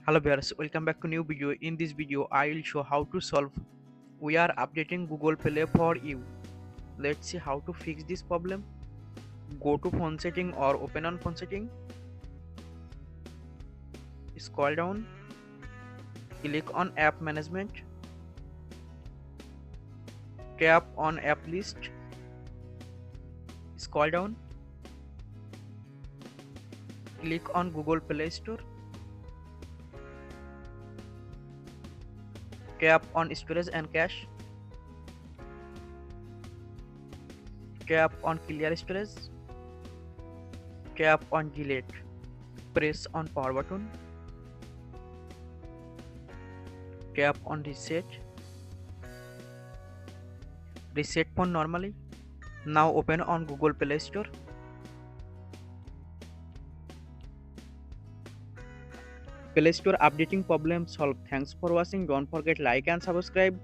Hello viewers, welcome back to new video. In this video, I will show how to solve. We are updating Google Play for you. Let's see how to fix this problem. Go to phone setting or open on phone setting. Scroll down. Click on app management. Tap on app list. Scroll down. Click on Google Play Store. Tap on storage and cache. Tap on clear storage. Tap on delete. Press on power button. Tap on reset. Reset phone normally. Now open on Google Play Store. Play Store updating problem solved. Thanks for watching. Don't forget like and subscribe.